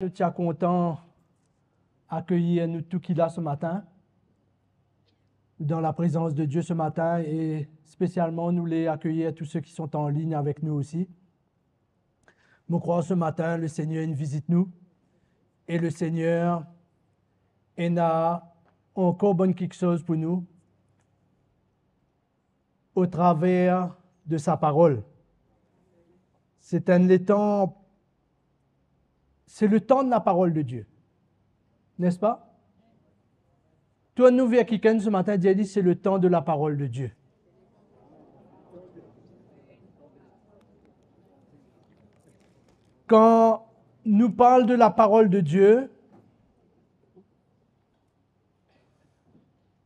Je suis content d'accueillir nous tous qui là ce matin, dans la présence de Dieu ce matin, et spécialement nous les accueillir tous ceux qui sont en ligne avec nous aussi. Je crois ce matin, le Seigneur nous visite nous, et le Seigneur a encore bonne quelque chose pour nous au travers de sa parole. C'est le temps de la parole de Dieu. N'est-ce pas? Toi, nous, vers quelqu'un ce matin, Dieu dit, c'est le temps de la parole de Dieu. Quand nous parlons de la parole de Dieu,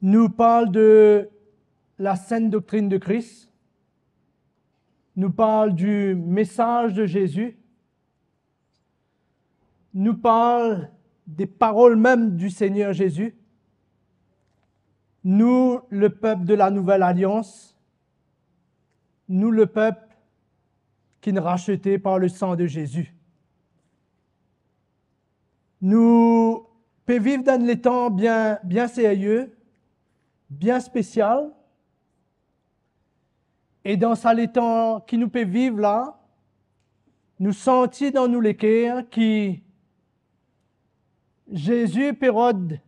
nous parlons de la sainte doctrine de Christ, nous parlons du message de Jésus, nous parle des paroles même du Seigneur Jésus. Nous, le peuple de la Nouvelle Alliance, nous, le peuple qui est racheté par le sang de Jésus. Nous pouvons vivre dans les temps bien sérieux, bien spécial. Et dans ça, les temps qui nous peuvent vivre là, nous sentons dans nous les cœurs qui Jésus, Pérode,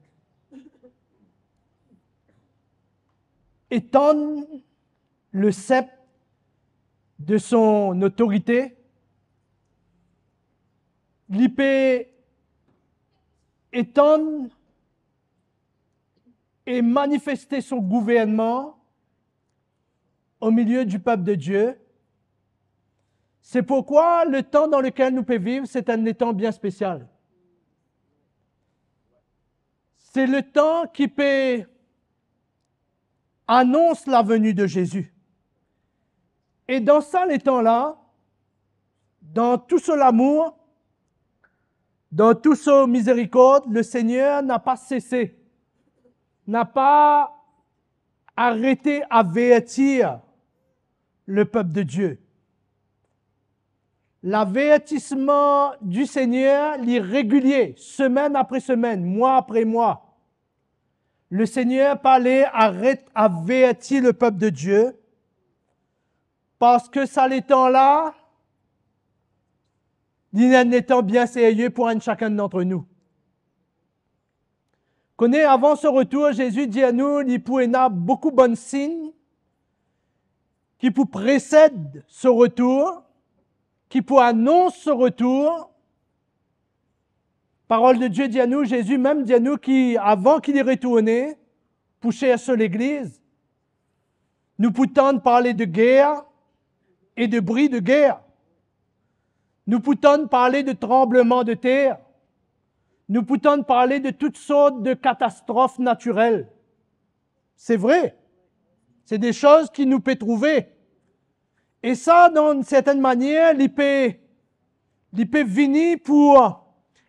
étend le sceptre de son autorité, l'IP étend et manifester son gouvernement au milieu du peuple de Dieu. C'est pourquoi le temps dans lequel nous pouvons vivre, c'est un temps bien spécial. C'est le temps qui annonce la venue de Jésus. Et dans ça, les temps-là, dans tout ce l'amour, dans tout ce miséricorde, le Seigneur n'a pas cessé, n'a pas arrêté d'avertir le peuple de Dieu. L'avertissement du Seigneur est régulier, semaine après semaine, mois après mois. Le Seigneur parlait, arrête, avertir le peuple de Dieu, parce que ça, les temps-là, il y a un temps bien sérieux pour un chacun d'entre nous. Connais, avant ce retour, Jésus dit à nous, il pourrait y avoir beaucoup de bons signes qui pour précèdent ce retour, qui pour annoncer ce retour. Parole de Dieu dit à nous, Jésus même dit à nous qu'avant qu'il est retourné pour chercher l'Église, nous pouvons parler de guerre et de bruit de guerre. Nous pouvons parler de tremblements de terre. Nous pouvons parler de toutes sortes de catastrophes naturelles. C'est vrai. C'est des choses qui nous peuvent trouver. Et ça, d'une certaine manière, il peut venir pour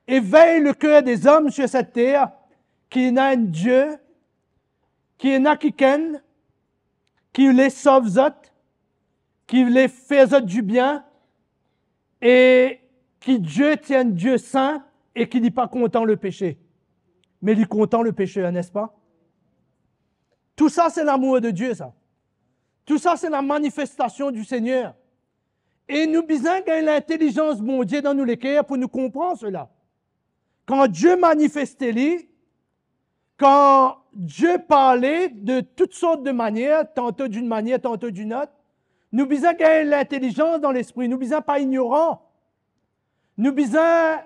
éveiller le cœur des hommes sur cette terre, qu'il y a un Dieu, qu'il y a quelqu'un qui les sauve, qui les fait du bien, et qui Dieu tient Dieu saint, et qui n'est pas content le péché. Mais il est content le pécheur, n'est-ce pas? Tout ça, c'est l'amour de Dieu, ça. Tout ça, c'est la manifestation du Seigneur. Et nous besoin gagner l'intelligence de Dieu dans nous les cœurs pour nous comprendre cela. Quand Dieu manifestait, quand Dieu parlait de toutes sortes de manières, tantôt d'une manière, tantôt d'une autre, nous besoin gagner l'intelligence dans l'esprit. Nous besoin pas ignorants. Nous besoin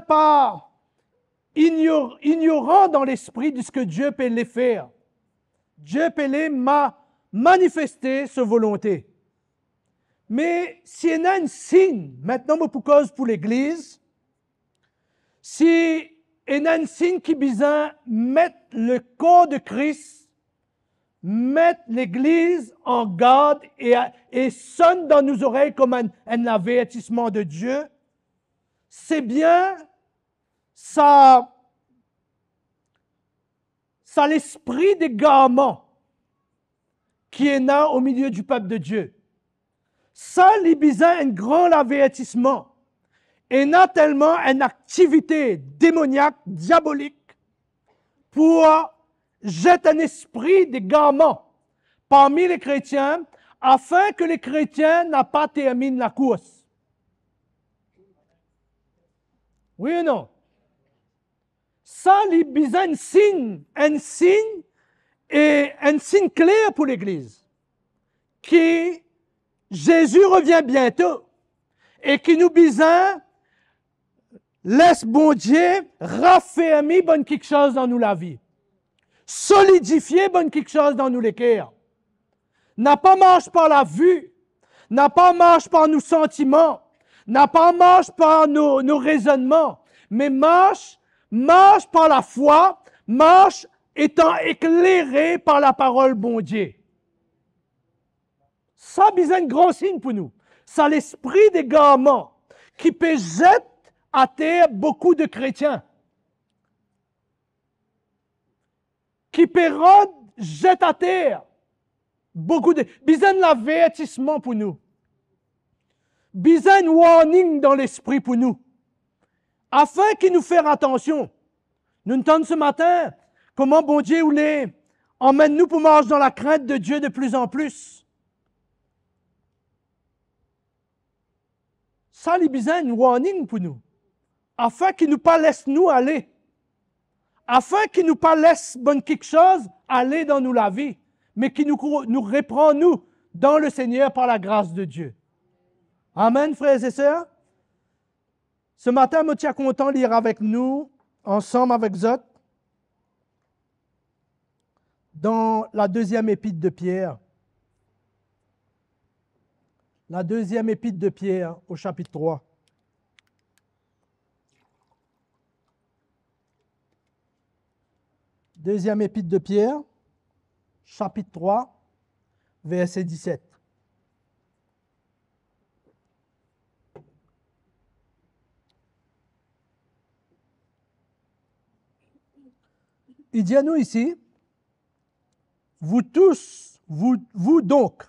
pas ignorants dans l'esprit de ce que Dieu peut les faire. Dieu peut les manifester sa volonté. Mais s'il y a un signe, maintenant pour cause pour l'Église, si il y a un signe qui besoin mettre le corps de Christ, mettre l'Église en garde et sonne dans nos oreilles comme un avertissement de Dieu, c'est bien ça l'esprit d'égarement qui est là au milieu du peuple de Dieu. Ça, il y a un grand avertissement. et n'a tellement une activité démoniaque, diabolique, pour jeter un esprit d'égarement parmi les chrétiens, afin que les chrétiens n'aient pas terminé la course. Oui ou non? Ça, il y a besoin un signe clair pour l'Église, que Jésus revient bientôt et qui nous besoin laisse bon Dieu raffermir bonne quelque chose dans nous la vie, solidifier bonne quelque chose dans nous les cœurs. N'a pas marche par la vue, n'a pas marche par nos sentiments, n'a pas marche par nos raisonnements, mais marche par la foi, marche étant éclairé par la parole bon Dieu. Ça a besoin de grand signe pour nous. Ça l'esprit d'égarement qui peut jeter à terre beaucoup de chrétiens. Qui peut jeter à terre beaucoup de... Besoin de l'avertissement pour nous. Besoin de warning dans l'esprit pour nous. Afin qu'il nous fasse attention. Nous entendons ce matin comment bon Dieu voulait emmène-nous pour marcher dans la crainte de Dieu de plus en plus. Ça, il y a besoin de warning pour nous. Afin qu'il ne nous pas laisse nous aller. Afin qu'il ne nous pas laisse bonne quelque chose aller dans nous la vie. Mais qu'il nous reprend nous dans le Seigneur par la grâce de Dieu. Amen, frères et sœurs. Ce matin, je suis content de lire avec nous, ensemble avec Zot, dans la deuxième épître de Pierre. La deuxième épître de Pierre au chapitre 3. Deuxième épître de Pierre, chapitre 3, verset 17. Il dit à nous ici, vous tous, vous donc,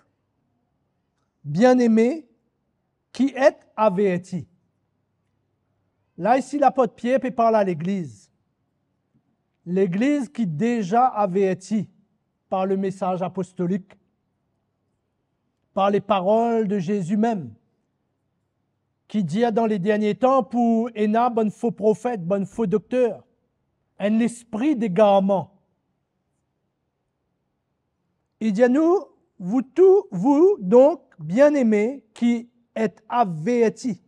bien-aimés, qui êtes avertis. Là, ici, l'apôtre Pierre peut parler à l'Église. L'Église qui déjà avertit par le message apostolique, par les paroles de Jésus même, qui dit dans les derniers temps pour Ena, bon faux prophète, bon faux docteur, un esprit d'égarement. Il dit à nous, vous donc, bien-aimés, qui êtes avertis,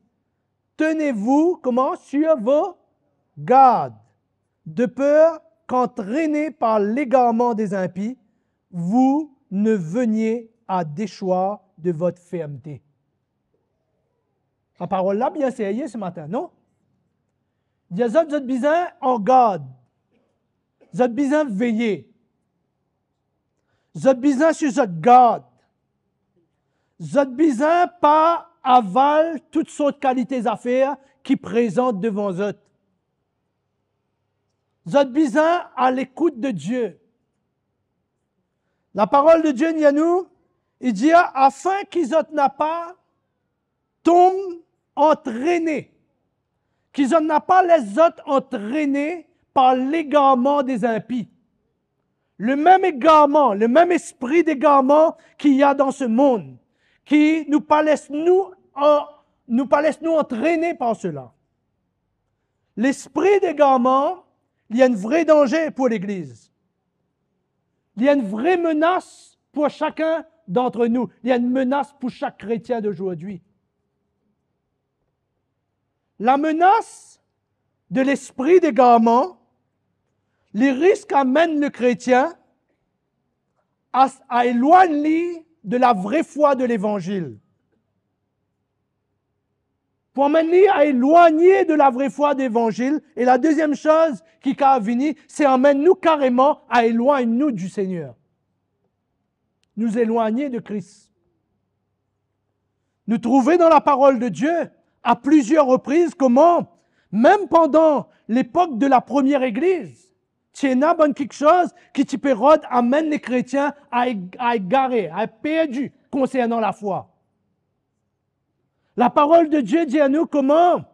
tenez-vous, comment, sur vos gardes, de peur qu'entraînés par l'égarement des impies, vous ne veniez à déchoir de votre fermeté. La parole là, bien sérieux ce matin, non? Il y a d'autres besoin en garde. Vous avez besoin de veiller. Vous avez besoin sur votre garde. Vous avez besoin pas aval toutes sortes de qualités à faire qui présentent devant vous. Vous avez besoin à l'écoute de Dieu. La parole de Dieu dit à nous, il dit afin qu'ils n'aient pas tombent entraînés, qu'ils n'aient pas les autres entraînés par l'égarement des impies. Le même égarement, le même esprit d'égarement qu'il y a dans ce monde, qui nous pas laisse nous entraîner par cela. L'esprit d'égarement, il y a un vrai danger pour l'Église. Il y a une vraie menace pour chacun d'entre nous. Il y a une menace pour chaque chrétien d'aujourd'hui. La menace de l'esprit d'égarement, les risques amènent le chrétien à éloigner de la vraie foi de l'Évangile. Pour amener à éloigner de la vraie foi de l'Évangile. Et la deuxième chose qui a venir, c'est amener nous carrément à éloigner nous du Seigneur. Nous éloigner de Christ. Nous trouver dans la parole de Dieu à plusieurs reprises comment, même pendant l'époque de la première Église, Tiena bonne quelque chose qui Tipérode amène les chrétiens à égarer, à être perdus concernant la foi. La parole de Dieu dit à nous comment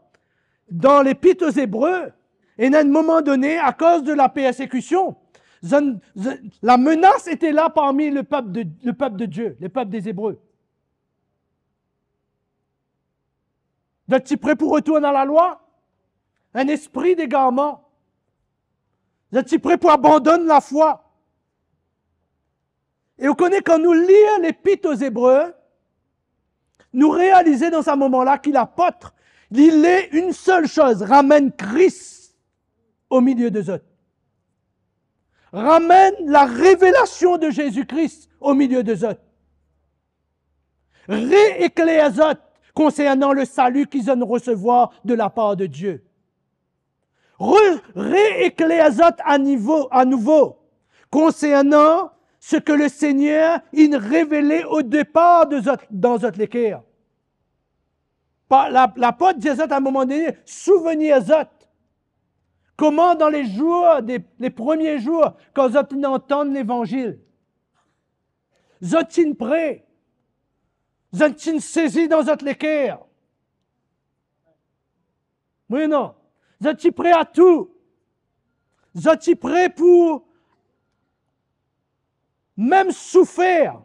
dans l'Épître aux Hébreux, et à un moment donné, à cause de la persécution, la menace était là parmi le peuple de Dieu, le peuple des Hébreux. Êtes-vous prêts pour retourner à la loi? Un esprit d'égarement. Êtes-vous prêts pour abandonner la foi? Et vous connaissez, quand nous lisons l'Épître aux Hébreux, nous réalisons dans ce moment-là qu'il l'apôtre, il est une seule chose, ramène Christ au milieu de eux. Ramène la révélation de Jésus-Christ au milieu de eux. Rééclaire eux concernant le salut qu'ils ont recevoir de la part de Dieu. Rééclaire eux à nouveau concernant ce que le Seigneur il révélait au départ dans notre l'équerre. L'apôtre disait à un moment donné, souvenez-vous comment dans les jours, les premiers jours, quand vous entendez l'Évangile, vous êtes prêts, vous êtes saisis dans votre l'équerre. Oui, non. Vous êtes prêts à tout. Vous êtes prêts pour même souffrir.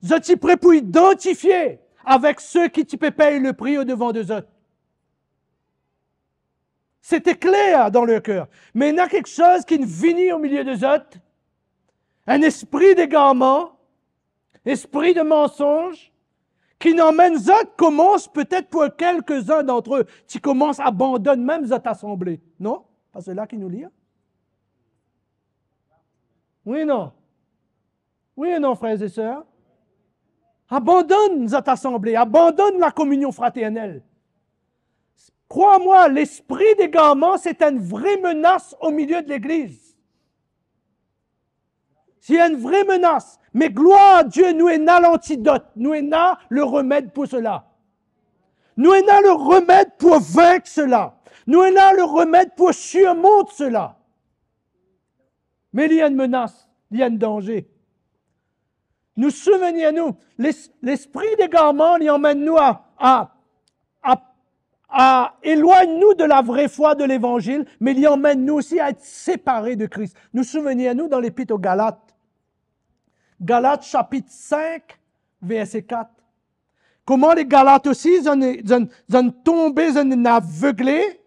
Vous êtes prêts pour identifier avec ceux qui te payent le prix au devant d'eux autres. C'était clair dans leur cœur. Mais il y a quelque chose qui vient au milieu d'eux autres. Un esprit d'égarement, esprit de mensonge, qui n'emmène autres, commence peut-être pour quelques-uns d'entre eux, qui commencent à abandonner même cette assemblée. Non? Pas cela qui nous lit. Oui, non. Oui, non, frères et sœurs. Abandonne cette assemblée, abandonne la communion fraternelle. Crois-moi, l'esprit d'égarement, c'est une vraie menace au milieu de l'Église. C'est une vraie menace. Mais gloire à Dieu, nous avons l'antidote, nous avons le remède pour cela. Nous avons le remède pour vaincre cela. Nous avons le remède pour surmonter cela. Mais il y a une menace, il y a un danger. Nous souvenons-nous, l'esprit d'égarement, il emmène nous à éloigne-nous de la vraie foi de l'Évangile, mais il emmène nous aussi à être séparés de Christ. Nous souvenons-nous dans l'Épître aux Galates. Galates chapitre 5, verset 4. Comment les Galates aussi, ils ont tombé, ils ont aveuglé,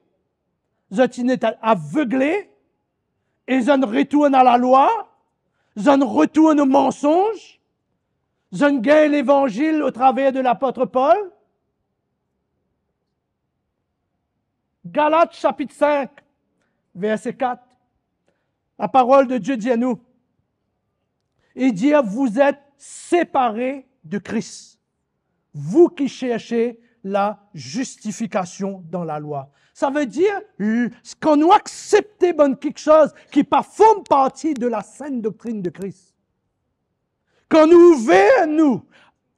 ils ont aveuglés, et ils ont retourné à la loi, ils ont retourné au mensonge, ils ont gagné l'Évangile au travers de l'apôtre Paul. Galates chapitre 5, verset 4. La parole de Dieu dit à nous, il dit, vous êtes séparés de Christ. Vous qui cherchez la justification dans la loi. Ça veut dire, quand nous acceptons quelque chose qui ne forme partie de la sainte doctrine de Christ, quand nous ouvrons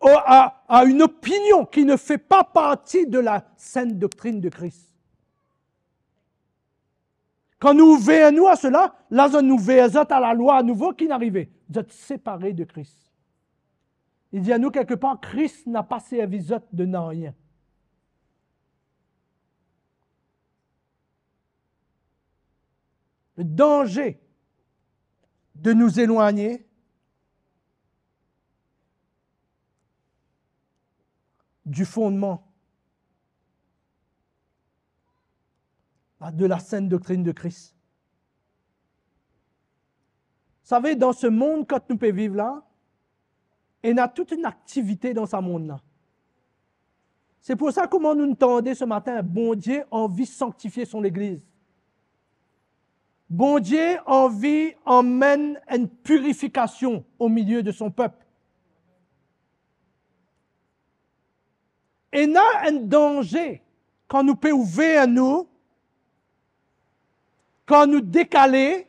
à une opinion qui ne fait pas partie de la sainte doctrine de Christ, quand nous ouvrons à cela, là, nous ouvrons à la loi à nouveau qui n'arrivait. Vous êtes séparés de Christ. Il dit à nous quelque part, Christ n'a pas servi de rien. Le danger de nous éloigner du fondement de la sainte doctrine de Christ. Vous savez, dans ce monde, quand nous pouvons vivre là, il y a toute une activité dans ce monde-là. C'est pour ça comment nous entendons ce matin, bon Dieu envie de sanctifier son Église. Bon Dieu envie emmène une purification au milieu de son peuple. Et il y a un danger quand nous pouvons ouvrir à nous, quand nous décaler,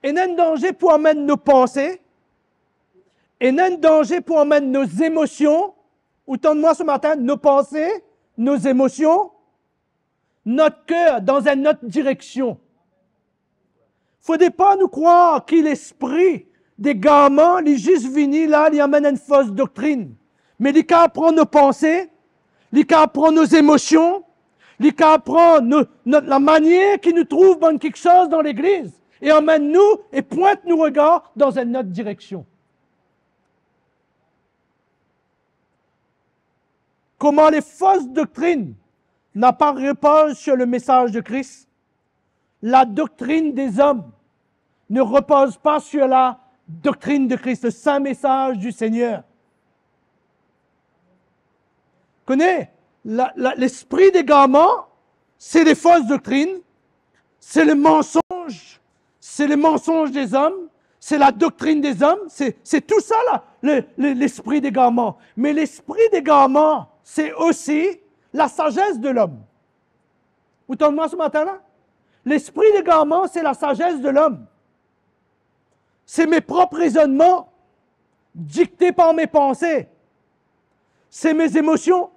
il y a un danger pour emmener nos pensées, il y a un danger pour emmener nos émotions, autant de moi ce matin, nos pensées, nos émotions, notre cœur dans une autre direction. Il ne faudrait pas nous croire que l'esprit des gamins, ils juste venus là, ils amènent une fausse doctrine. Mais ils apprennent nos pensées, ils apprennent nos émotions, ils apprennent la manière qu'ils nous trouvent dans quelque chose dans l'Église et emmènent-nous et pointent nos regards dans une autre direction. Comment les fausses doctrines n'apparaissent pas sur le message de Christ? La doctrine des hommes ne repose pas sur la doctrine de Christ, le saint message du Seigneur. Connais, l'esprit d'égarement, c'est les fausses doctrines, c'est le mensonge des hommes, c'est la doctrine des hommes, c'est tout ça là, l'esprit d'égarement. Mais l'esprit d'égarement, c'est aussi la sagesse de l'homme. Vous entendez ce matin-là? L'esprit d'égarement, c'est la sagesse de l'homme. C'est mes propres raisonnements, dictés par mes pensées. C'est mes émotions.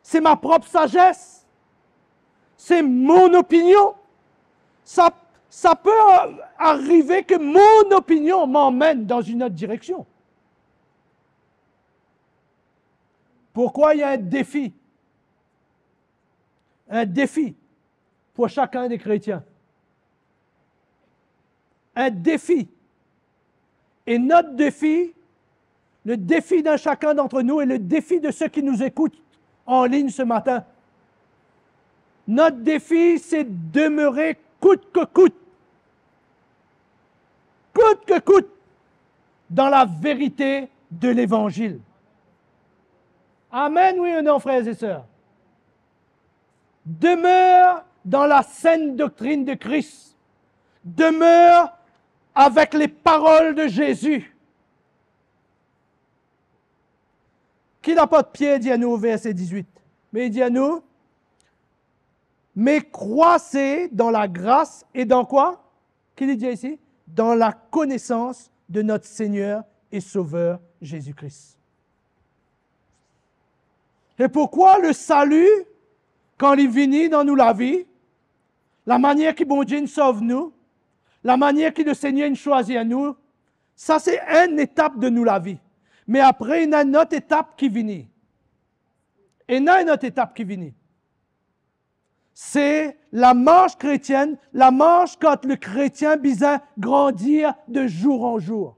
C'est ma propre sagesse. C'est mon opinion. Ça peut arriver que mon opinion m'emmène dans une autre direction. Pourquoi il y a un défi? Un défi pour chacun des chrétiens. Un défi. Et notre défi, le défi d'un chacun d'entre nous et le défi de ceux qui nous écoutent en ligne ce matin, notre défi, c'est de demeurer coûte que coûte, dans la vérité de l'Évangile. Amen, oui ou non, frères et sœurs? Demeure dans la saine doctrine de Christ. Demeure avec les paroles de Jésus. Qui n'a pas de pied, dit à nous au verset 18. Mais il dit à nous, mais croissez dans la grâce et dans quoi? Qu'il dit ici? Dans la connaissance de notre Seigneur et Sauveur Jésus-Christ. Et pourquoi le salut, quand il vient dans nous la vie, la manière que bon Dieu nous sauve nous, la manière que le Seigneur nous choisit à nous, ça c'est une étape de nous la vie. Mais après, il y a une autre étape qui vient. Et il y a une autre étape qui vient. C'est la marche chrétienne, la marche quand le chrétien besoin grandir de jour en jour.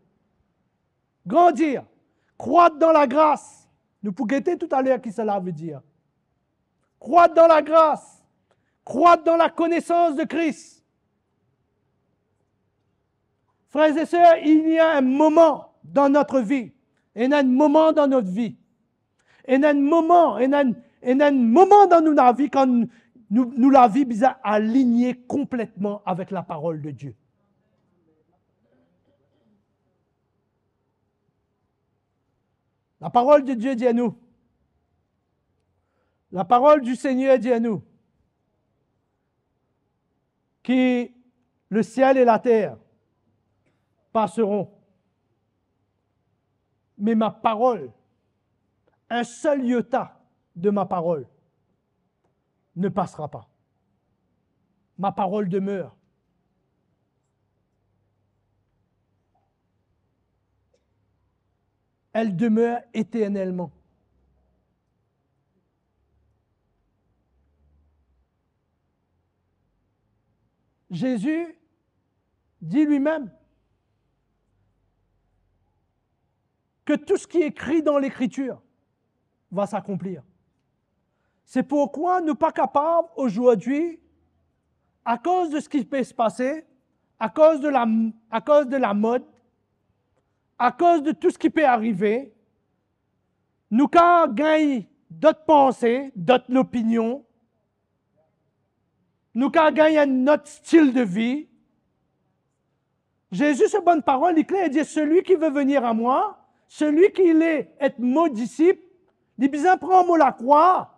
Grandir, croître dans la grâce. Nous pouvons guetter tout à l'heure qui cela veut dire. Croître dans la grâce, croître dans la connaissance de Christ. Frères et sœurs, il y a un moment dans notre vie, il y a un moment dans notre vie, il y a un moment dans notre vie quand nous la vie bizarre alignée complètement avec la parole de Dieu. La parole de Dieu dit à nous, la parole du Seigneur dit à nous, que le ciel et la terre passeront, mais ma parole, un seul iota de ma parole ne passera pas. Ma parole demeure. Elle demeure éternellement. Jésus dit lui-même que tout ce qui est écrit dans l'Écriture va s'accomplir. C'est pourquoi nous ne sommes pas capables aujourd'hui, à cause de ce qui peut se passer, à cause de la mode, à cause de tout ce qui peut arriver, nous quand gagnons d'autres pensées, d'autres opinions, nous quand gagnons notre style de vie. Jésus, c'est bonne parole, il est clair, il dit, celui qui veut venir à moi, celui qui est être mon disciple, il besoin prendre moi la croix.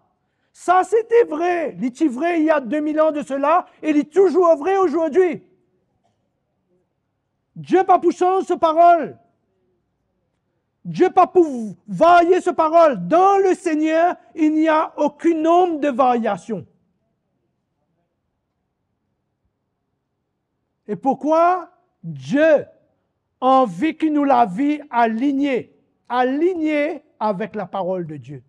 Ça, c'était vrai. Il était vrai il y a 2000 ans de cela et il est toujours vrai aujourd'hui. Dieu n'a pas pu changer sa parole. Dieu n'a pas pu varier sa parole. Dans le Seigneur, il n'y a aucun nombre de variations. Et pourquoi Dieu envie qu'il nous la vie alignée avec la parole de Dieu.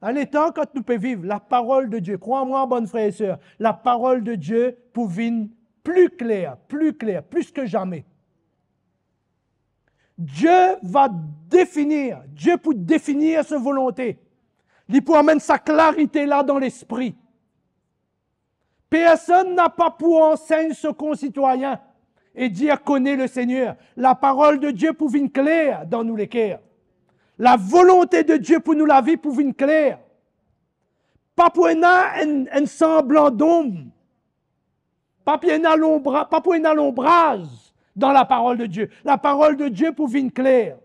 Dans les temps, quand nous pouvons vivre la parole de Dieu, crois-moi, bonnes frères et sœurs, la parole de Dieu pour venir plus claire, plus que jamais. Dieu va définir, Dieu pour définir sa volonté. Il pour amener sa clarité là dans l'esprit. Personne n'a pas pour enseigner ce concitoyen et dire connaît le Seigneur. La parole de Dieu pour venir claire dans nous les cœurs. La volonté de Dieu pour nous la vie pour venir claire. Pas pour un semblant d'ombre. Pas pour un alombrage dans la parole de Dieu. La parole de Dieu pour venir claire.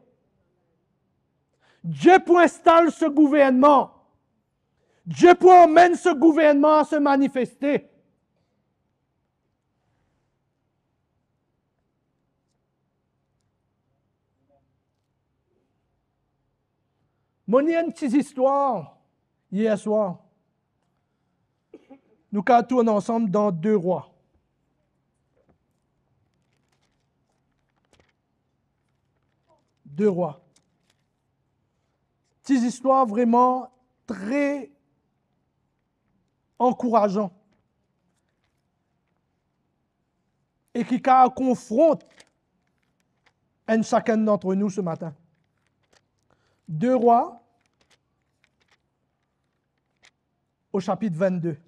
Dieu pour installer ce gouvernement. Dieu pour emmène ce gouvernement à se manifester. Mon une petite histoire hier soir. Nous tournons ensemble dans 2 Rois. Deux Rois. Petite histoire vraiment très encourageante et qui confronte chacun d'entre nous ce matin. 2 Rois au chapitre 22.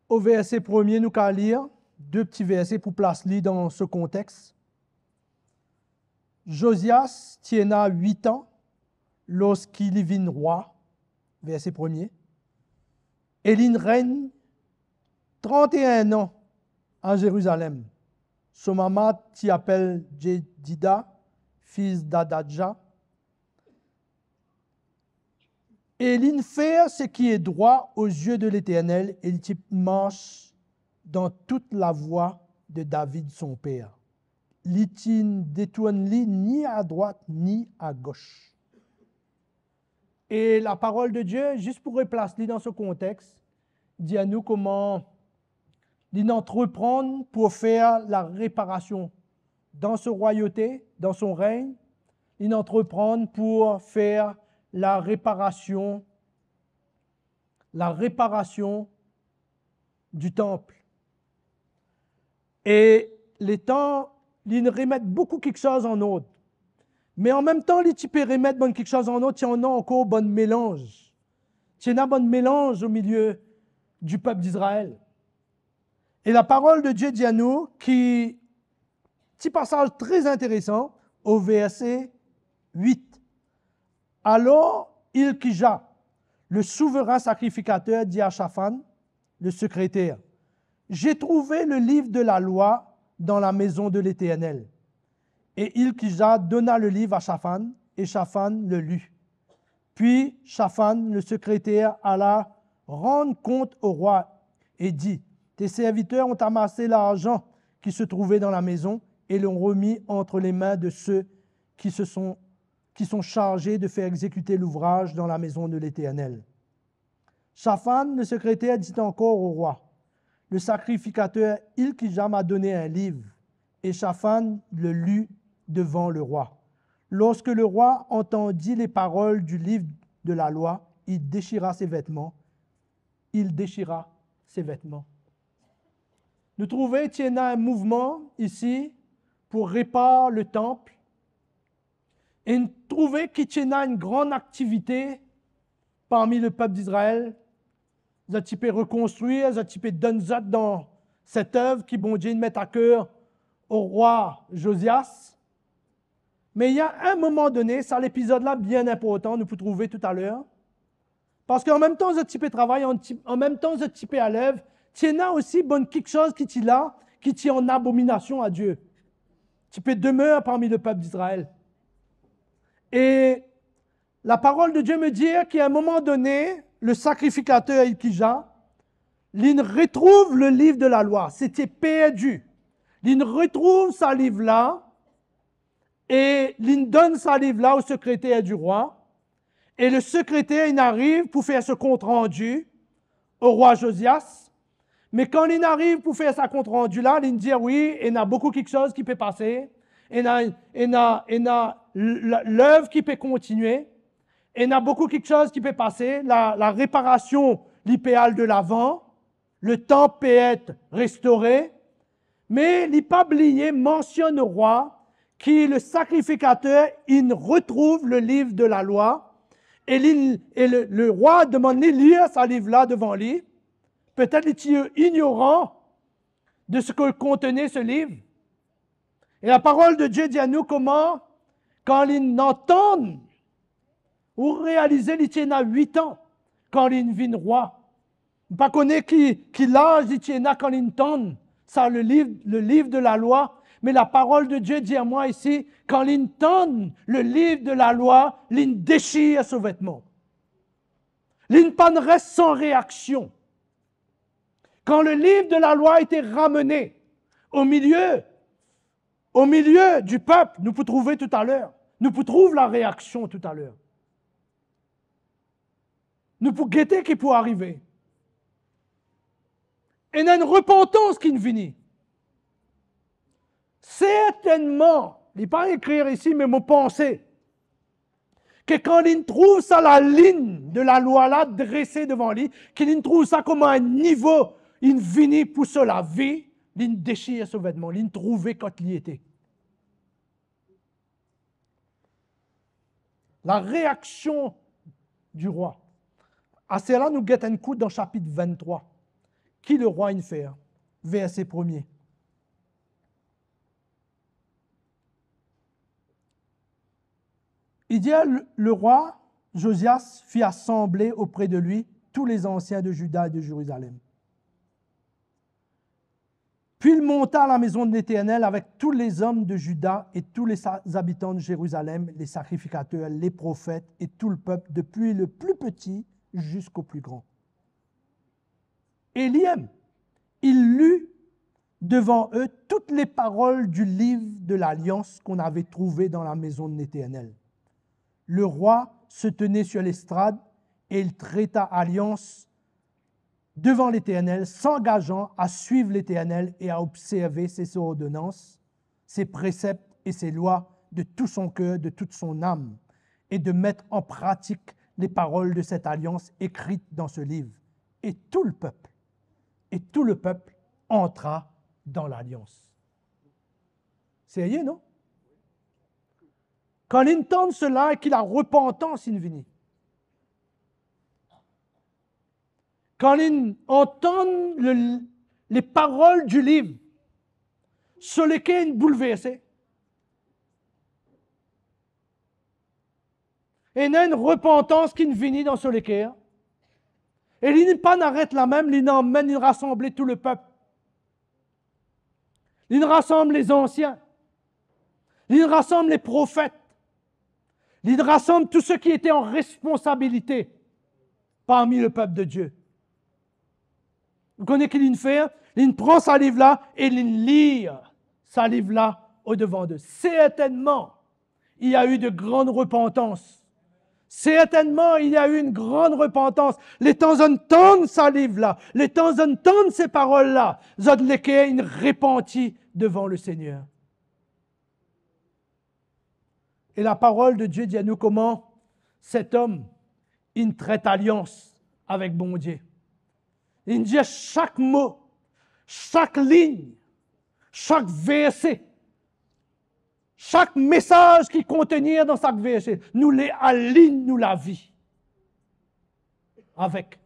Au verset premier, nous allons lire 2 petits versets pour placer dans ce contexte. Josias tiena 8 ans lorsqu'il y vint roi, verset 1er. Et il règne 31 ans à Jérusalem. Son maman t'y appelle Jedida, fils d'Adadja. Et il fait ce qui est droit aux yeux de l'Éternel, et il marche dans toute la voie de David son père. Il ne détourne ni à droite ni à gauche. Et la parole de Dieu, juste pour replacer dans ce contexte, dit à nous comment il entreprend pour faire la réparation dans sa royauté, dans son règne. Il entreprend pour faire la réparation du temple. Et les temps, ils remettent beaucoup quelque chose en ordre. Mais en même temps, tu peux remettre quelque chose en ordre, tu en as encore bon mélange. Tu en as bon mélange au milieu du peuple d'Israël. Et la parole de Dieu dit à nous, petit passage très intéressant, au verset 8. Alors, Ilkija, le souverain sacrificateur, dit à Shaphan, le secrétaire, « J'ai trouvé le livre de la loi dans la maison de l'Éternel. » Et Ilkija donna le livre à Shaphan, et Shaphan le lut. Puis Shaphan, le secrétaire, alla rendre compte au roi et dit, « Tes serviteurs ont amassé l'argent qui se trouvait dans la maison et l'ont remis entre les mains de ceux qui sont chargés de faire exécuter l'ouvrage dans la maison de l'Éternel. » Shaphan, le secrétaire, dit encore au roi, « Le sacrificateur Ilkija m'a donné un livre. » Et Shaphan le lut devant le roi. Lorsque le roi entendit les paroles du livre de la loi, il déchira ses vêtements. Nous trouvons qu'il y a un mouvement ici pour réparer le temple. Et nous trouvons qu'il y a une grande activité parmi le peuple d'Israël. Ils ont typé reconstruire, ils ont typé donner dans cette œuvre qui bon Dieu met à cœur au roi Josias. Mais il y a un moment donné, c'est l'épisode-là bien important, nous pouvons trouver tout à l'heure. Parce qu'en même temps, ils ont typé travail, en même temps, ils ont typé à l'œuvre. Il y en a aussi quelque chose qui est là, qui est en abomination à Dieu. Tu peux demeurer parmi le peuple d'Israël. Et la parole de Dieu me dit qu'à un moment donné, le sacrificateur Ilkija, il retrouve le livre de la loi. C'était perdu. Il retrouve sa livre-là et il donne sa livre-là au secrétaire du roi. Et le secrétaire, il arrive pour faire ce compte-rendu au roi Josias. Mais quand il arrive pour faire sa compte-rendu-là, il dit oui, il y a beaucoup quelque chose qui peut passer. Il y a l'œuvre qui peut continuer. Il y a beaucoup quelque chose qui peut passer. La réparation, l'idéal de l'avant. Le temple peut être restauré. Mais l'Ipablié mentionne au roi qui le sacrificateur, il retrouve le livre de la loi. Et le roi demande de lire ce livre-là devant lui. Peut-être est-il ignorant de ce que contenait ce livre. Et la parole de Dieu dit à nous comment, quand ils n'entendent, ou réaliser, il tient à 8 ans, quand il vient roi. On ne pas connaître qui l'âge, il tient à quand il entend, ça le livre de la loi. Mais la parole de Dieu dit à moi ici, quand il entend le livre de la loi, il déchire ce vêtement. Il ne reste sans réaction. Quand le livre de la loi a été ramené au milieu du peuple, nous pouvons trouver tout à l'heure. Nous pouvons trouver la réaction tout à l'heure. Nous pouvons guetter qui peut arriver. Et il y a une repentance qui vient. Certainement, il n'est pas écrire ici, mais mon pensée, que quand il trouve ça, la ligne de la loi là dressée devant lui, qu'il trouve ça comme un niveau, il vient pour se la vie, il déchire ce vêtement, il trouve quand il y était. La réaction du roi. À cela, nous guettons un coup dans le chapitre 23. Qui le roi in fait? Verset 1er. Il dit, le roi Josias fit assembler auprès de lui tous les anciens de Juda et de Jérusalem. Puis il monta à la maison de l'Éternel avec tous les hommes de Juda et tous les habitants de Jérusalem, les sacrificateurs, les prophètes et tout le peuple, depuis le plus petit jusqu'au plus grand. Éliem, il lut devant eux toutes les paroles du livre de l'Alliance qu'on avait trouvé dans la maison de l'Éternel. Le roi se tenait sur l'estrade et il traita alliance devant l'Éternel, s'engageant à suivre l'Éternel et à observer ses ordonnances, ses préceptes et ses lois de tout son cœur, de toute son âme, et de mettre en pratique les paroles de cette alliance écrites dans ce livre. Et tout le peuple entra dans l'alliance. Sérieux, non? Quand il entend cela et qu'il a repentance in vini. Quand il entend les paroles du livre sur lesquelles il est bouleversé. Et il y a une repentance qui vient dans ce lesquels. Et il n'est pas n'arrête là même, il emmène, il rassemble tout le peuple. Il rassemble les anciens. Il rassemble les prophètes. Il rassemble tous ceux qui étaient en responsabilité parmi le peuple de Dieu. Vous connaissez qu'il fait? Il prend sa livre-là et il lit sa livre-là au-devant d'eux. Certainement, il y a eu de grandes repentances. Certainement, il y a eu une grande repentance. Les temps d'entendre sa livre-là, les temps d'entendre ces paroles-là, zod lesquelles il repentit devant le Seigneur. Et la parole de Dieu dit à nous comment cet homme, il traite alliance avec bon Dieu. Il dit à chaque mot, chaque ligne, chaque verset, chaque message qui contenait dans chaque verset, nous les aligne, nous la vie. Avec.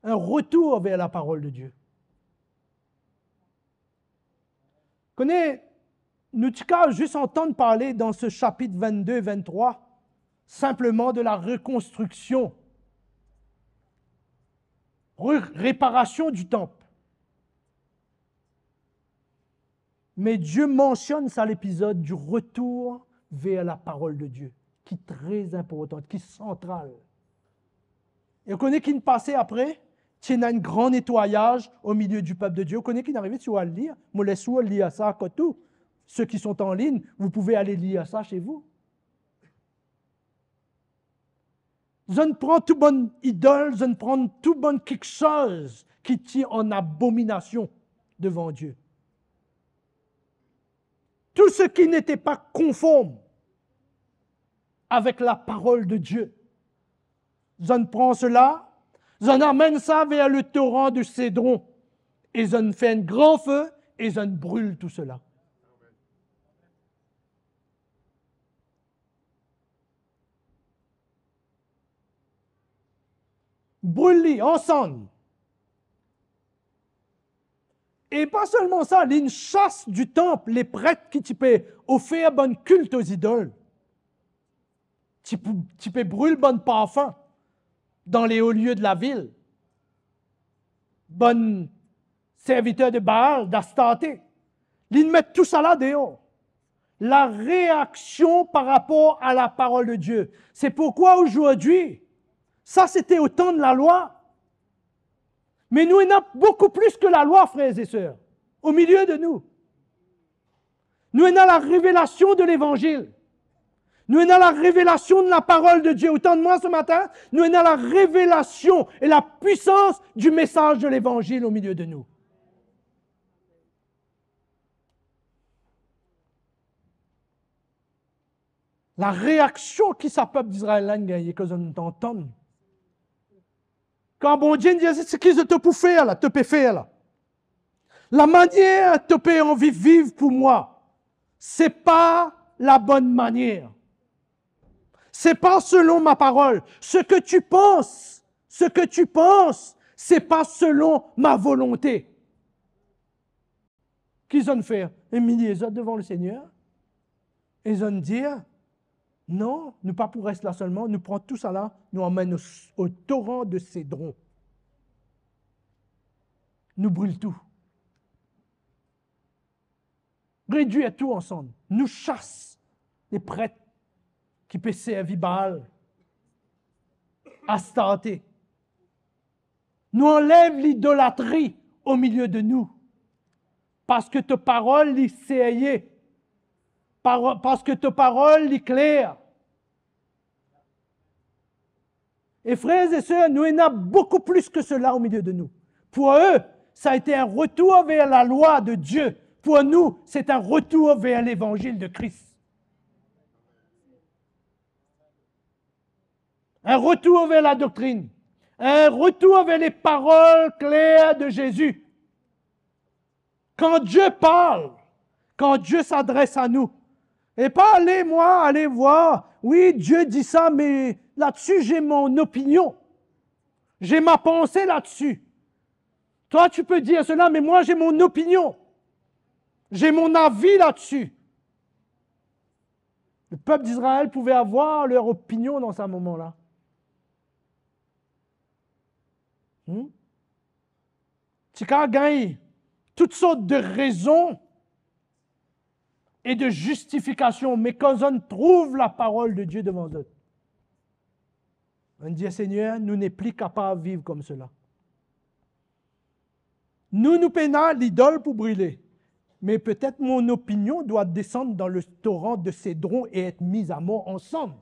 Un retour vers la parole de Dieu. Nous juste entendre parler dans ce chapitre 22 et 23 simplement de la reconstruction, réparation du temple. Mais Dieu mentionne ça l'épisode du retour vers la parole de Dieu, qui est très importante, qui est centrale. Et on connaît qui ne passait après? Tu as un grand nettoyage au milieu du peuple de Dieu. Vous connaissez qui n'arrive à le lire? Moi, laisse-vous lire ça à côté. Ceux qui sont en ligne, vous pouvez aller lire ça chez vous. Je ne prends tout bon idole, je ne prends tout bon quelque chose qui tient en abomination devant Dieu. Tout ce qui n'était pas conforme avec la parole de Dieu. Je ne prends cela, je n'amène ça vers le torrent de Cédron et je ne fais un grand feu et je ne brûle tout cela. Brûle-les ensemble. Et pas seulement ça, une chasse du temple, les prêtres qui tu peux offrir bon culte aux idoles. Tu peux brûler bon parfum dans les hauts lieux de la ville. Bon serviteur de Baal, d'Astarté. Ils mettent tout ça là dehors. La réaction par rapport à la parole de Dieu. C'est pourquoi aujourd'hui, ça c'était au temps de la loi. Mais nous, il y en a beaucoup plus que la loi, frères et sœurs, au milieu de nous. Nous, il y en a la révélation de l'Évangile. Nous, il y en a la révélation de la parole de Dieu. Autant de moi ce matin, nous, il y en a la révélation et la puissance du message de l'Évangile au milieu de nous. La réaction qui sa peuple d'Israël a gagnée, que je n'entends. Quand bon Dieu dit, c'est ce qu'ils te pour faire là, te peut faire là. La manière te peut envie de vivre pour moi, c'est pas la bonne manière. C'est pas selon ma parole. Ce que tu penses, c'est pas selon ma volonté. Qu'ils ont fait? Émilie les autres devant le Seigneur. Ils ont dit, non, nous pas pour rester là seulement, nous prenons tout ça là, nous emmènons au torrent de Cédron. Nous brûlons tout. Réduire tout ensemble. Nous chasse les prêtres qui peut servir Baal, Astarté. Nous enlève l'idolâtrie au milieu de nous. Parce que ta parole est serrée. Parce que ta parole est claire. Et frères et sœurs, nous en avons beaucoup plus que cela au milieu de nous. Pour eux, ça a été un retour vers la loi de Dieu. Pour nous, c'est un retour vers l'évangile de Christ. Un retour vers la doctrine. Un retour vers les paroles claires de Jésus. Quand Dieu parle, quand Dieu s'adresse à nous, et pas aller voir, oui, Dieu dit ça, mais là-dessus, j'ai mon opinion. J'ai ma pensée là-dessus. Toi, tu peux dire cela, mais moi, j'ai mon opinion. J'ai mon avis là-dessus. Le peuple d'Israël pouvait avoir leur opinion dans ce moment-là. Tu as gagné toutes sortes de raisons et de justifications, mais quand on trouve la parole de Dieu devant eux, on dit, Seigneur, nous n'est plus capables de vivre comme cela. Nous peinons l'idole pour brûler, mais peut-être mon opinion doit descendre dans le torrent de Cédron et être mise à mort ensemble.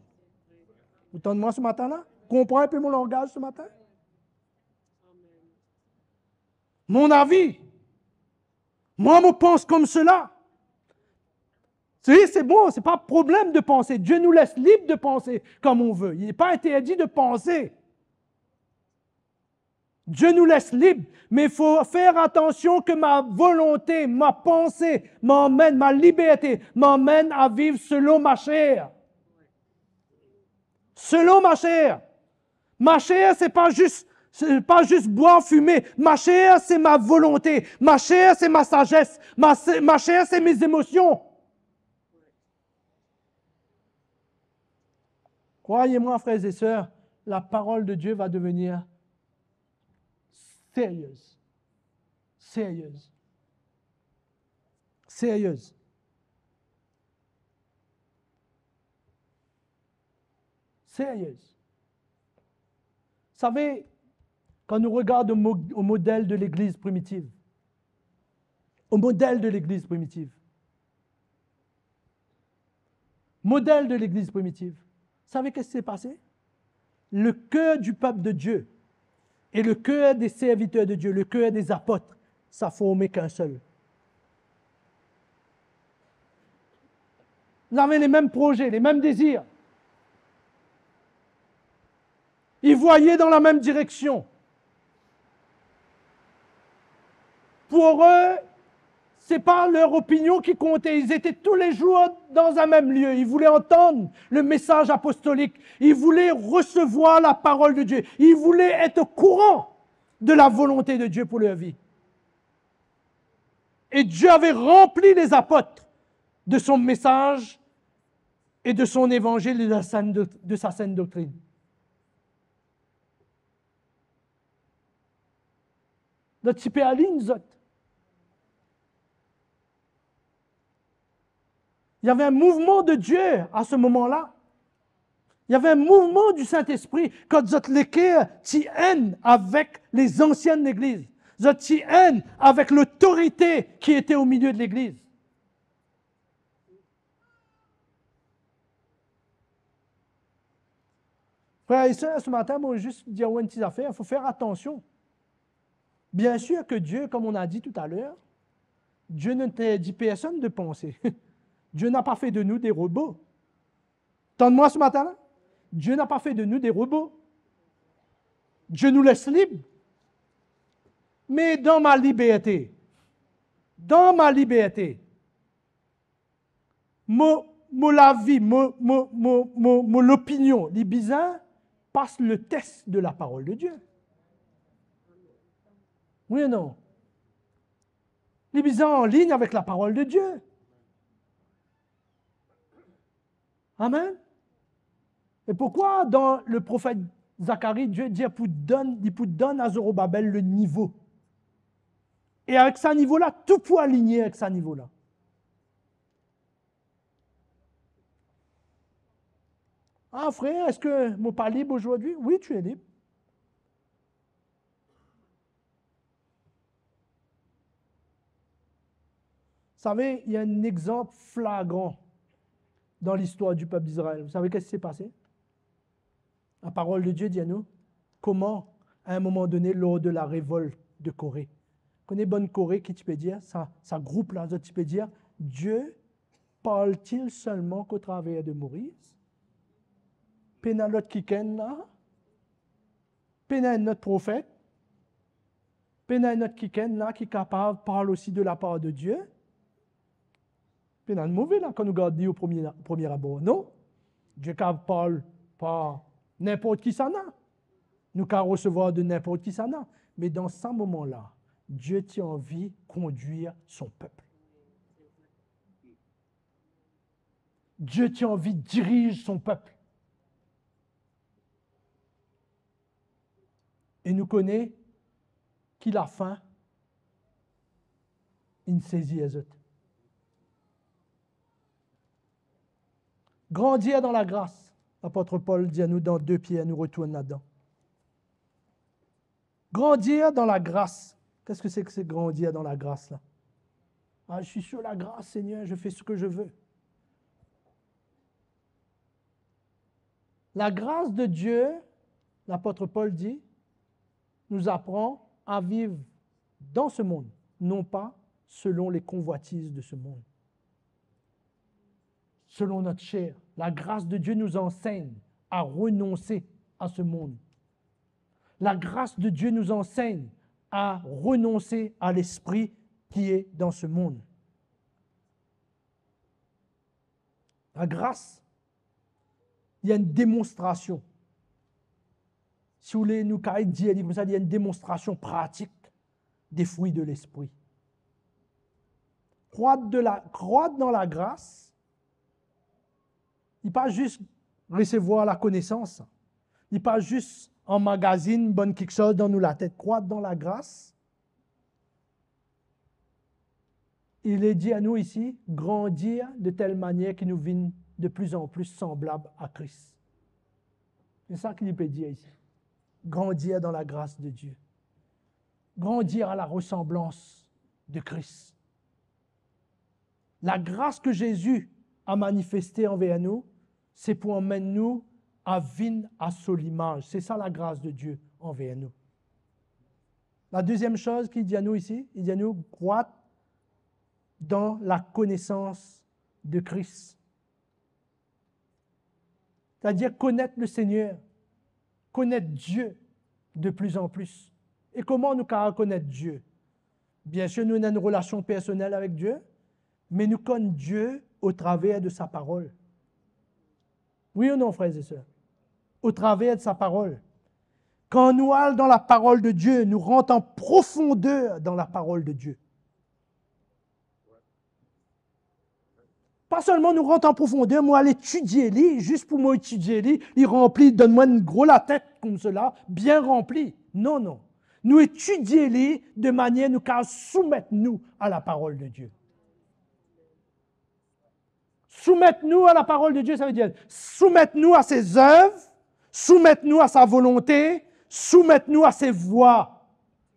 Vous entendez-moi ce matin-là? Comprends un peu mon langage ce matin? Mon avis. Moi, je pense comme cela. C'est bon, ce n'est pas problème de penser. Dieu nous laisse libre de penser comme on veut. Il n'est pas interdit de penser. Dieu nous laisse libre, mais il faut faire attention que ma volonté, ma pensée m'emmène, ma liberté m'emmène à vivre selon ma chair. Selon ma chair. Ma chair, c'est pas juste boire, fumer. Ma chair, c'est ma volonté. Ma chair, c'est ma sagesse. Ma chair, c'est mes émotions. Croyez-moi, frères et sœurs, la parole de Dieu va devenir sérieuse. Sérieuse. Sérieuse. Sérieuse. Vous savez, quand nous regardons au modèle de l'Église primitive. Au modèle de l'Église primitive. Modèle de l'Église primitive. Vous savez qu'est-ce qui s'est passé? Le cœur du peuple de Dieu et le cœur des serviteurs de Dieu, le cœur des apôtres, ça n'a formé qu'un seul. Ils avaient les mêmes projets, les mêmes désirs. Ils voyaient dans la même direction. Pour eux, ce n'est pas leur opinion qui comptait. Ils étaient tous les jours dans un même lieu. Ils voulaient entendre le message apostolique. Ils voulaient recevoir la parole de Dieu. Ils voulaient être au courant de la volonté de Dieu pour leur vie. Et Dieu avait rempli les apôtres de son message et de son évangile et de sa saine doctrine. Notre type à ligne, nous autres. Il y avait un mouvement de Dieu à ce moment-là. Il y avait un mouvement du Saint-Esprit quand vous êtes l'équerre qui haine avec les anciennes églises. Vous êtes qui haine avec l'autorité qui était au milieu de l'église. Frères et sœurs, ce matin, moi, juste dire une petite affaire, il faut faire attention. Bien sûr que Dieu, comme on a dit tout à l'heure, Dieu ne dit personne de penser. Dieu n'a pas fait de nous des robots. Entends-moi ce matin-là? Dieu n'a pas fait de nous des robots. Dieu nous laisse libres. Mais dans ma liberté, la vie, l'opinion, les bizarres passent le test de la parole de Dieu. Oui ou non? Les bizarres en ligne avec la parole de Dieu. Amen. Et pourquoi dans le prophète Zacharie, Dieu dit qu'il donne à Zorobabel le niveau. Et avec ce niveau-là, tout peut aligner avec ce niveau-là. Ah frère, est-ce que mon pas libre aujourd'hui? Oui, tu es libre. Vous savez, il y a un exemple flagrant dans l'histoire du peuple d'Israël. Vous savez qu'est-ce qui s'est passé? La parole de Dieu dit à nous comment, à un moment donné, lors de la révolte de Corée, connais bonne Corée qui tu peux dire, ça groupe là, tu peux dire, Dieu parle-t-il seulement qu'au travers de Moïse? Pena l'autre qui ken là? Pena notre prophète? Pena notre qui ken là, qui est capable, parle aussi de la part de Dieu? Pena le mauvais là, quand nous regardons au premier abord, non? Dieu parle par n'importe qui ça n'a. Nous qu'à recevoir de n'importe qui ça n'a. Mais dans ce moment-là, Dieu tient envie de conduire son peuple. Dieu tient envie de diriger son peuple. Et nous connaît qu'il a faim, il saisit les autres. Grandir dans la grâce. L'apôtre Paul dit à nous dans 2 Pierre, nous retourne là-dedans. Grandir dans la grâce. Qu'est-ce que c'est grandir dans la grâce là? Ah, je suis sur la grâce, Seigneur, je fais ce que je veux. La grâce de Dieu, l'apôtre Paul dit, nous apprend à vivre dans ce monde, non pas selon les convoitises de ce monde. Selon notre chair, la grâce de Dieu nous enseigne à renoncer à ce monde. La grâce de Dieu nous enseigne à renoncer à l'esprit qui est dans ce monde. La grâce, il y a une démonstration. Si vous voulez nous dire comme ça, il y a une démonstration pratique des fruits de l'esprit. Croître dans la grâce, il n'est pas juste recevoir la connaissance. Il n'est pas juste emmagasiner bonne quelque chose dans nous la tête. Croître dans la grâce. Il est dit à nous ici, grandir de telle manière qu'il nous vienne de plus en plus semblable à Christ. C'est ça qu'il peut dire ici. Grandir dans la grâce de Dieu. Grandir à la ressemblance de Christ. La grâce que Jésus a manifestée envers nous, c'est pour emmener nous à vivre à son image. C'est ça la grâce de Dieu envers nous. La deuxième chose qu'il dit à nous ici, il dit à nous croître dans la connaissance de Christ. C'est-à-dire connaître le Seigneur, connaître Dieu de plus en plus. Et comment nous connaître Dieu? Bien sûr, nous avons une relation personnelle avec Dieu, mais nous connaissons Dieu au travers de sa parole. Oui ou non, frères et sœurs? Au travers de sa parole. Quand nous allons dans la parole de Dieu, nous rentrons en profondeur dans la parole de Dieu. Pas seulement nous rentrons en profondeur, moi, aller étudier lui, juste pour moi étudier lui, il remplit, donne-moi une gros la tête comme cela, bien remplie. Non, non. Nous étudier lui de manière nous qu'à soumettre nous à la parole de Dieu. Soumettre-nous à la parole de Dieu, ça veut dire soumettre-nous à ses œuvres, soumettre-nous à sa volonté, soumettre-nous à ses voies.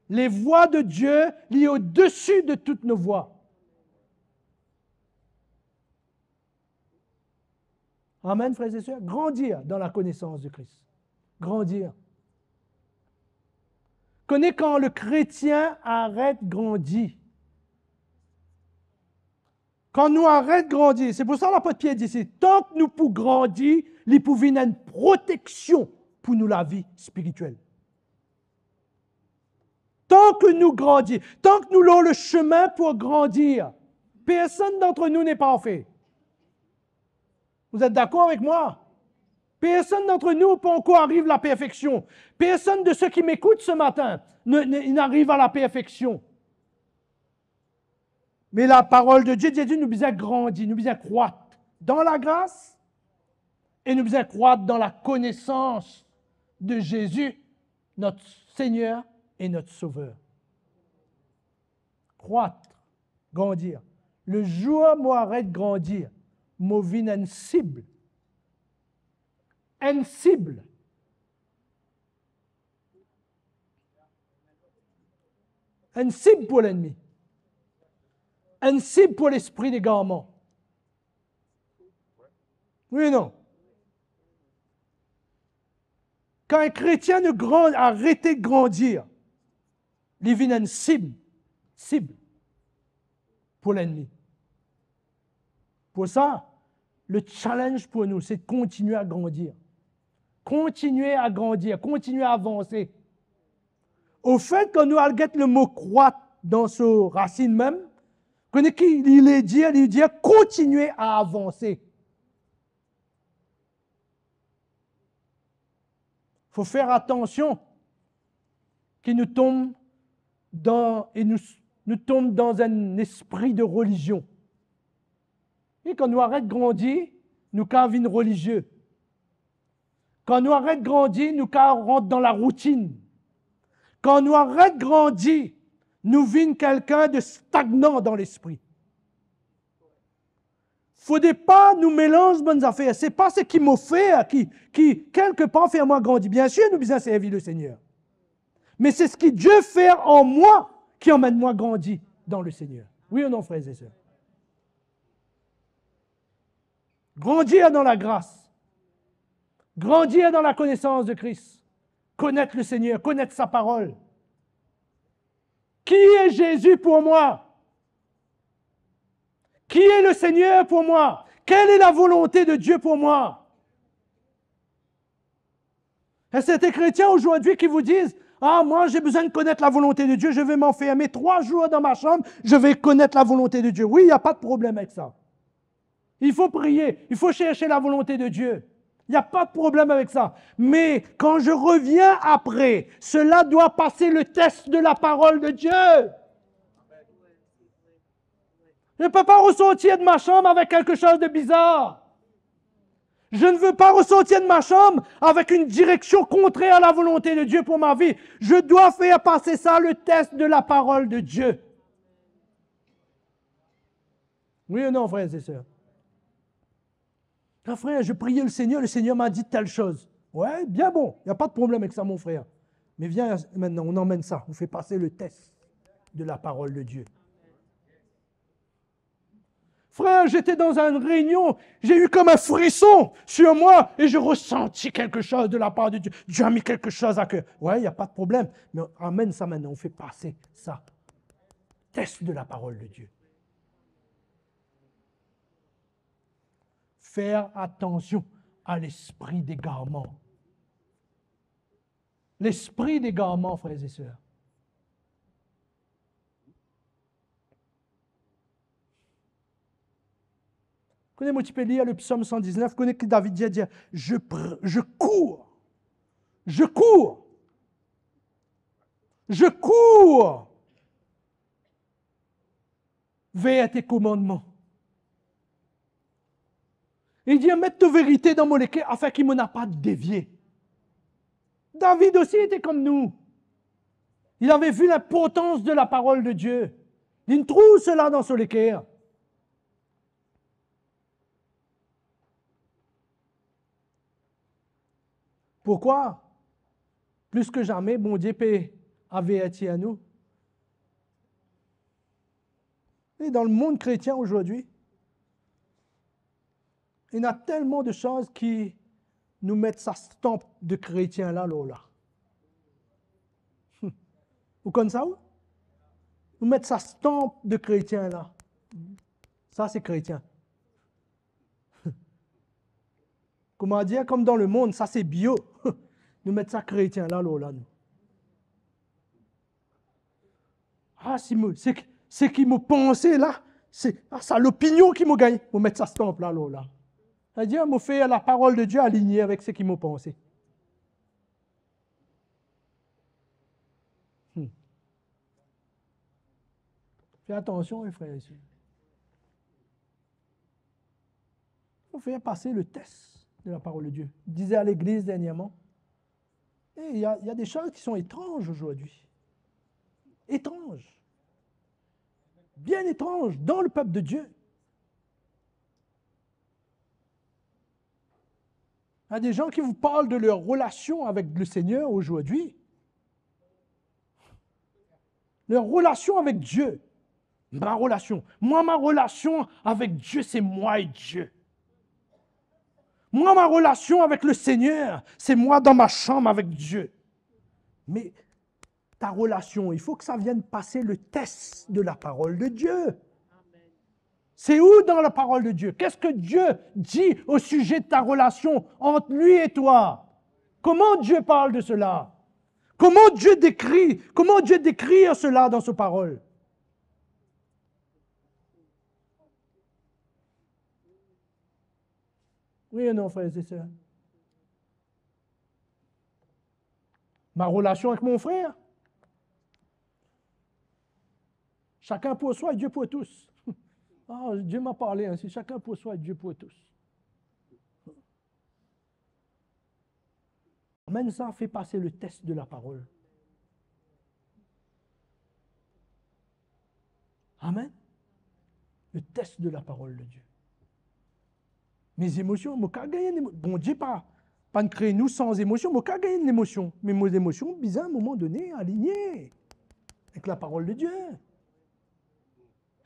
Les voies de Dieu liées au-dessus de toutes nos voies. Amen, frères et sœurs. Grandir dans la connaissance de Christ. Grandir. Connais quand le chrétien arrête de grandir. Quand nous arrêtons de grandir, c'est pour ça que l'apôtre Pierre dit ici, tant que nous pouvons grandir, il peut venir une protection pour nous la vie spirituelle. Tant que nous grandissons, tant que nous avons le chemin pour grandir, personne d'entre nous n'est parfait. Vous êtes d'accord avec moi? Personne d'entre nous peut encore arriver à la perfection. Personne de ceux qui m'écoutent ce matin n'arrive à la perfection. Mais la parole de Dieu, Dieu nous besoin grandir, nous besoin croître dans la grâce et nous besoin croître dans la connaissance de Jésus, notre Seigneur et notre Sauveur. Croître, grandir. Le jour où moi arrête de grandir, moi vine une cible. Une cible. Une cible pour l'ennemi. Une cible pour l'esprit d'égarement. Oui ou non? Quand un chrétien arrête de grandir, il vient une cible pour l'ennemi. Pour ça, le challenge pour nous, c'est de continuer à grandir. Continuer à grandir, continuer à avancer. Au fait, quand nous allons le mot croître dans sa racine même, il dit continuer à avancer. Il faut faire attention qu'il nous tombe dans un esprit de religion. Et quand nous arrêtons de grandir, nous devenons religieux. Quand nous arrêtons de grandir, nous rentrons dans la routine. Quand nous arrêtons de grandir, nous devenons quelqu'un de stagnant dans l'esprit. Il ne faut pas nous mélanger de bonnes affaires. Ce n'est pas ce qui m'a fait, qui quelque part fait moi grandir. Bien sûr, nous devons servir le Seigneur. Mais c'est ce que Dieu fait en moi qui emmène moi grandir dans le Seigneur. Oui ou non, frères et sœurs? Grandir dans la grâce. Grandir dans la connaissance de Christ. Connaître le Seigneur, connaître sa parole. Qui est Jésus pour moi? Qui est le Seigneur pour moi? Quelle est la volonté de Dieu pour moi? Et c'est des chrétiens aujourd'hui qui vous disent, ah, moi j'ai besoin de connaître la volonté de Dieu, je vais m'enfermer 3 jours dans ma chambre, je vais connaître la volonté de Dieu. Oui, il n'y a pas de problème avec ça. Il faut prier, il faut chercher la volonté de Dieu. Il n'y a pas de problème avec ça. Mais quand je reviens après, cela doit passer le test de la parole de Dieu. Je ne peux pas ressortir de ma chambre avec quelque chose de bizarre. Je ne veux pas ressortir de ma chambre avec une direction contraire à la volonté de Dieu pour ma vie. Je dois faire passer ça, le test de la parole de Dieu. Oui ou non, frères et sœurs? Ah, frère, je priais le Seigneur m'a dit telle chose. Ouais, bien bon, il n'y a pas de problème avec ça, mon frère. Mais viens maintenant, on emmène ça. On fait passer le test de la parole de Dieu. Frère, j'étais dans une réunion, j'ai eu comme un frisson sur moi et j'ai ressenti quelque chose de la part de Dieu. Dieu a mis quelque chose à cœur. Ouais, il n'y a pas de problème. Mais on amène ça maintenant, on fait passer ça. Test de la parole de Dieu. Faire attention à l'esprit d'égarement. L'esprit d'égarement, frères et sœurs. Connais-moi, tu peux lire le psaume 119, connais que David dit, je cours, je cours, je cours vers tes commandements. Il dit, mettre ta vérité dans mon cœur afin qu'il ne m'en a pas dévié. David aussi était comme nous. Il avait vu l'importance de la parole de Dieu. Il trouve cela dans son cœur. Pourquoi? Plus que jamais, bon Dieu peut avertir à nous. Et dans le monde chrétien aujourd'hui, il y a tellement de choses qui nous mettent sa stampe de chrétien là. Vous connaissez ça? Nous mettre sa stampe de chrétien là. Ça, c'est chrétien. Comment dire, comme dans le monde, ça c'est bio. Nous mettre ça chrétien là, nous. Ah, c'est qui me pensait là, c'est ça l'opinion qui me gagne. Vous mettre ça stamp là. C'est-à-dire, me faire la parole de Dieu alignée avec ce qui me pensait. Fais attention, les frères et sœurs. Il faut faire passer le test de la parole de Dieu. Je disais à l'église dernièrement, il y a des choses qui sont étranges aujourd'hui. Étranges. Bien étranges dans le peuple de Dieu. Il y a des gens qui vous parlent de leur relation avec le Seigneur aujourd'hui. Leur relation avec Dieu. Ma relation. Moi, ma relation avec Dieu, c'est moi et Dieu. Moi, ma relation avec le Seigneur, c'est moi dans ma chambre avec Dieu. Mais ta relation, il faut que ça vienne passer le test de la parole de Dieu. C'est où dans la parole de Dieu? Qu'est-ce que Dieu dit au sujet de ta relation entre lui et toi? Comment Dieu parle de cela? Comment Dieu décrit cela dans sa parole? Oui et non, frères et sœurs. Ma relation avec mon frère. Chacun pour soi et Dieu pour tous. Ah, Dieu m'a parlé ainsi. Chacun pour soi et Dieu pour tous. Même ça fait passer le test de la parole. Amen. Le test de la parole de Dieu. Mes émotions, bon Dieu pas de créer nous sans émotion, mais qu'à gagner une émotion. Mais mes émotions, bizarre, à un moment donné, alignées avec la parole de Dieu.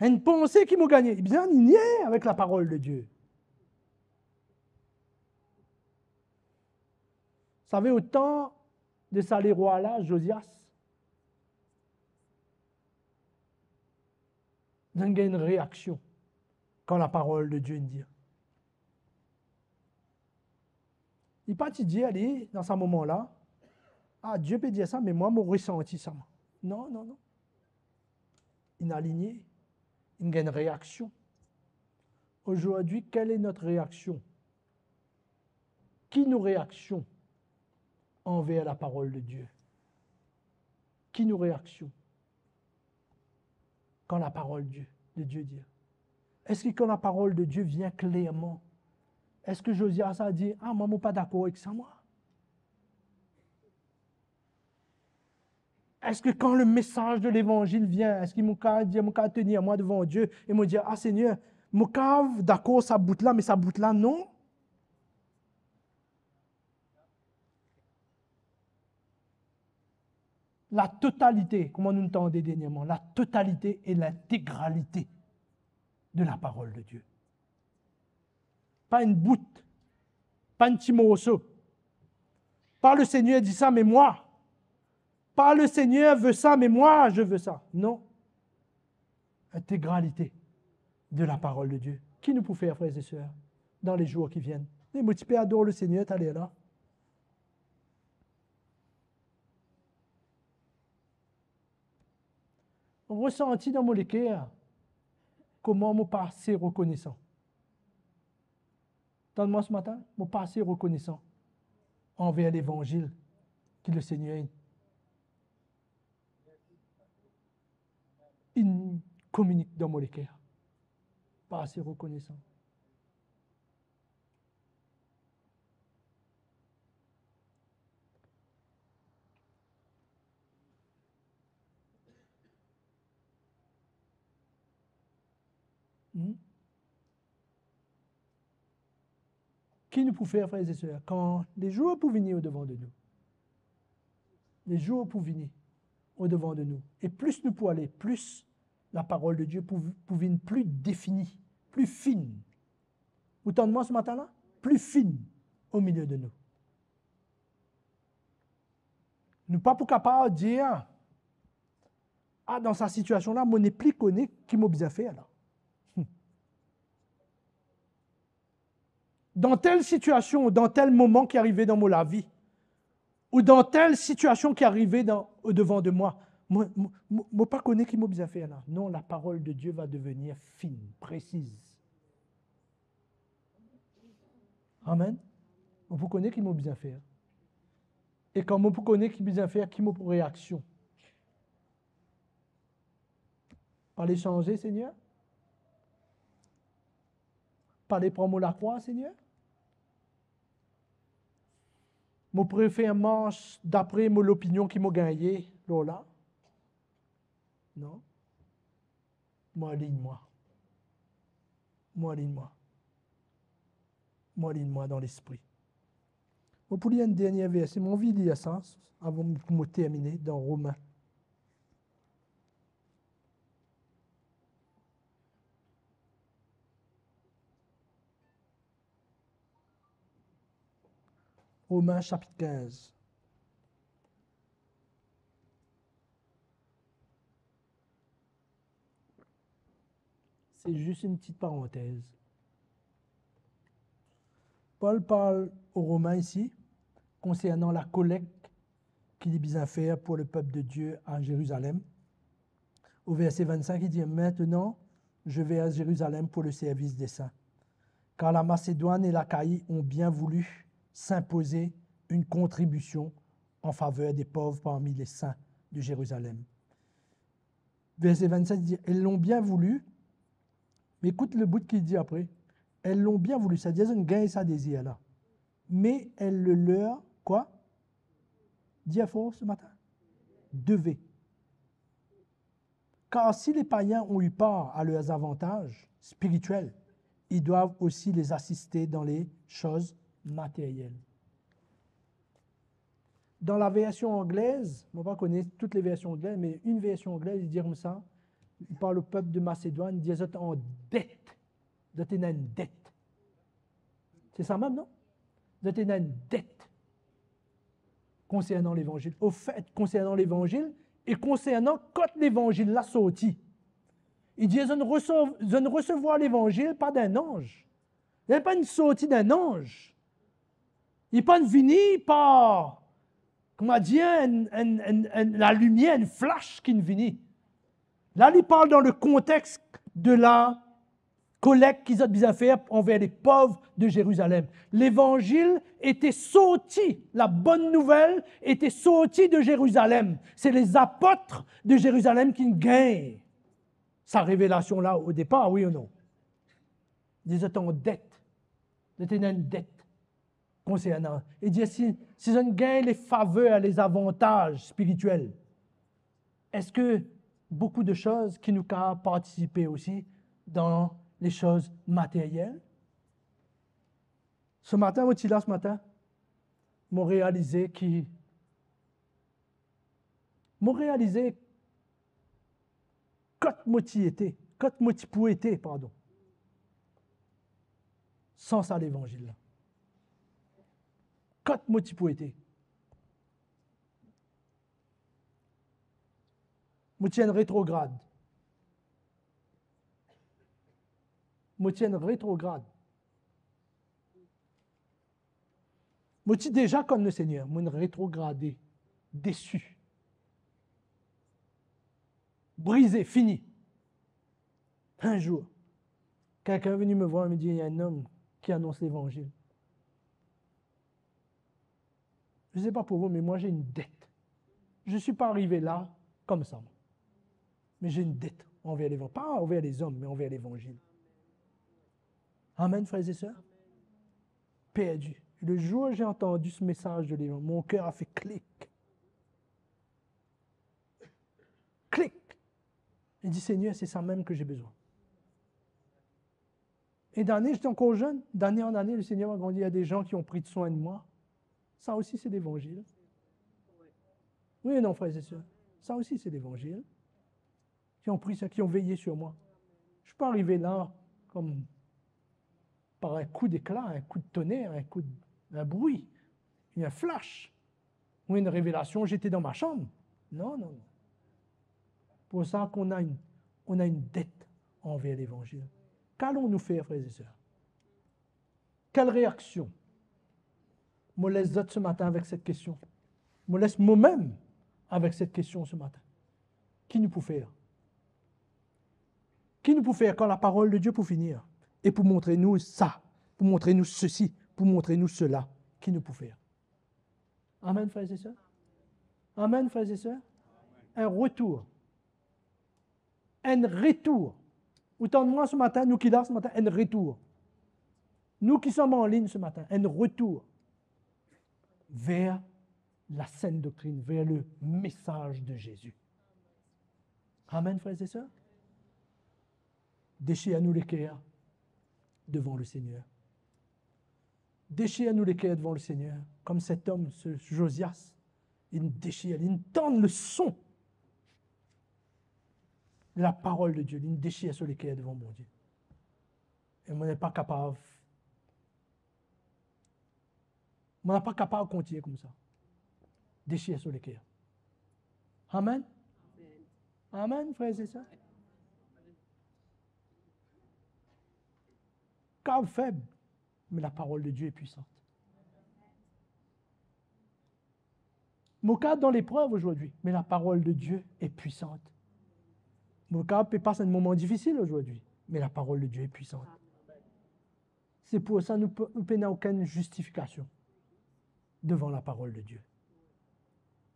Une pensée qui m'a gagné, bien alignée avec la parole de Dieu. Vous savez, au temps de Salé roi là, Josias, il y a une réaction quand la parole de Dieu dit. Il pas te dire, allez, dans ce moment-là, ah, Dieu peut dire ça, mais moi, je ressenti ça. Non, non, non. Il est aligné, il y a une réaction. Aujourd'hui, quelle est notre réaction? Qui nous réaction envers la parole de Dieu? Qui nous réaction quand la parole de Dieu dit? Est-ce que quand la parole de Dieu vient clairement, est-ce que Josias a dit, ah, moi, je ne suis pas d'accord avec ça, moi? Est-ce que quand le message de l'Évangile vient, est-ce qu'il m'a tenir moi devant Dieu et me dire, ah Seigneur, je suis d'accord, ça bout là, mais ça bout là, non? la totalité, comment nous entendons dernièrement, la totalité et l'intégralité de la parole de Dieu. Pas une boute, pas un petit morceau. Pas le Seigneur dit ça, mais moi. Pas le Seigneur veut ça, mais moi, je veux ça. Non. Intégralité de la parole de Dieu. Qui nous peut faire, frères et sœurs, dans les jours qui viennent? Les motivés adorent le Seigneur, t'allez là. On ressentit dans mon cœur comment mon passé reconnaissant. Entendez-moi ce matin, mon passé reconnaissant envers l'Évangile que le Seigneur il communique dans mon cœur. Passé reconnaissant. Qui nous peut faire, frères et sœurs, quand les jours pour venir au-devant de nous, les jours pour venir au-devant de nous, et plus nous pouvons aller, plus la parole de Dieu pour venir plus définie, plus fine. Vous entendez-moi ce matin-là? Plus fine au milieu de nous. Nous ne sommes pas capables de dire, ah, dans sa situation-là, mon n'est plus connu qui m'a bien fait, alors. Dans telle situation, dans tel moment qui est arrivé dans ma vie, ou dans telle situation qui est arrivée au-devant de moi, moi ne pas connaître qui m'a bien fait là. Non, la parole de Dieu va devenir fine, précise. Amen. On peut connaître qui m'a bien fait. Et quand on peut connaître qui m'a bien fait, qui m'a pour réaction. Par les changer, Seigneur. Par les prendre la croix, Seigneur. Mon préfère marche d'après l'opinion qui m'a gagné, là. Non. Moi, aligne-moi. Moi, aligne-moi. Moi, aligne-moi dans l'esprit. Vous pouvez lire un dernier verset. Mon vie lire ça avant de terminer dans Romains. Romains chapitre 15. C'est juste une petite parenthèse. Paul parle aux Romains ici concernant la collecte qu'il est besoin de faire pour le peuple de Dieu à Jérusalem. Au verset 25, il dit « Maintenant, je vais à Jérusalem pour le service des saints. Car la Macédoine et l'Achaïe ont bien voulu s'imposer une contribution en faveur des pauvres parmi les saints de Jérusalem. » Verset 27 dit « Elles l'ont bien voulu. » Mais écoute le bout qu'il dit après. Elles l'ont bien voulu. Ça dit une gain ça désir là. Mais elles le leur, quoi? Dis à fort ce matin. Devait. Car si les païens ont eu part à leurs avantages spirituels, ils doivent aussi les assister dans les choses matérielles. Dans la version anglaise, on ne va pas connaître toutes les versions anglaises, mais une version anglaise, il dit comme ça, il parle au peuple de Macédoine, il dit « en dette ». Vous êtes une dette. C'est ça même, non? Vous êtes une dette concernant l'Évangile. Au fait, concernant l'Évangile et concernant quand l'Évangile l'a sorti. Il dit « je ne recevoir l'Évangile pas d'un ange. Il n'est pas une sortie d'un ange. Il n'est pas une venue par, comment dire, la lumière, une flash qui est venue. Là, il parle dans le contexte de la collecte qu'ils ont besoin de faire envers les pauvres de Jérusalem. L'évangile était sorti, la bonne nouvelle était sortie de Jérusalem. C'est les apôtres de Jérusalem qui gagnent sa révélation-là au départ, oui ou non? Ils étaient en dette. Ils étaient dans une dette concernant. Il dit, si on gagne les faveurs, les avantages spirituels, est-ce que beaucoup de choses qui nous peuvent participer aussi dans les choses matérielles? Ce matin, ce matin, m'ont réalisé que Moi réalisé quand moi pour été, pardon. Sans ça l'évangile là. Quand moi pour été. Moi tiens rétrograde. Moi tiens rétrograde. Moi tiens déjà comme le Seigneur, moi rétrogradé, déçu. Brisé, fini. Un jour, quelqu'un est venu me voir et me dit, il y a un homme qui annonce l'évangile. Je ne sais pas pour vous, mais moi j'ai une dette. Je ne suis pas arrivé là comme ça. Mais j'ai une dette envers l'évangile. Pas envers les hommes, mais envers l'évangile. Amen, frères et sœurs. Perdu. Le jour où j'ai entendu ce message de l'évangile, mon cœur a fait clic. Clic. J'ai dit, Seigneur, c'est ça même que j'ai besoin. Et d'année, j'étais encore jeune. D'année en année, le Seigneur m'a grandi. Il y a des gens qui ont pris soin de moi. Ça aussi, c'est l'évangile. Oui et non, frères et sœurs. Ça aussi, c'est l'évangile. Qui ont pris ça, qui ont veillé sur moi. Je ne suis pas arrivé là comme par un coup d'éclat, un coup de tonnerre, un bruit, un flash, ou une révélation, j'étais dans ma chambre. Non, non, non. Pour ça qu'on a une dette envers l'évangile. Qu'allons-nous faire, frères et sœurs? Quelle réaction? Me laisse d'autres ce matin avec cette question. Me laisse moi-même avec cette question ce matin. Qui nous peut faire? Qui nous peut faire quand la parole de Dieu pour finir? Et pour montrer nous ça, pour montrer nous ceci, pour montrer nous cela. Qui nous peut faire? Amen, frères et sœurs. Amen, frères et sœurs. Un retour. Un retour. Autant de moi ce matin, nous qui là ce matin, un retour. Nous qui sommes en ligne ce matin, un retour vers la saine doctrine, vers le message de Jésus. Amen, frères et sœurs. Déchire à nous les cœurs devant le Seigneur. Déchire à nous les cœurs devant le Seigneur. Comme cet homme, ce Josias, il déchire, il entend le son de la parole de Dieu. Il déchire sur les cœurs devant mon Dieu. Et on n'est pas capable. On n'est pas capable de continuer comme ça. Déchire sur les cœurs. Amen. Amen, frères et sœurs. Cœur faible, mais la parole de Dieu est puissante. Mon cœur dans l'épreuve aujourd'hui, mais la parole de Dieu est puissante. Mon cœur peut passer un moment difficile aujourd'hui, mais la parole de Dieu est puissante. C'est pour ça que nous n'avons aucune justification devant la parole de Dieu.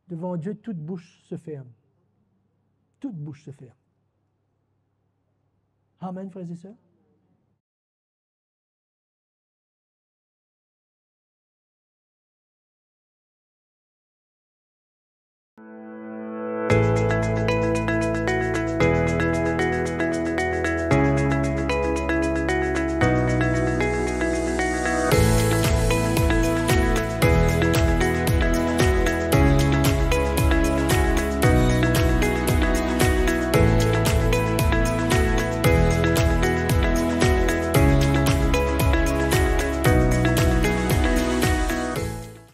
Devant Dieu, toute bouche se ferme. Toute bouche se ferme. Amen, frères et sœurs.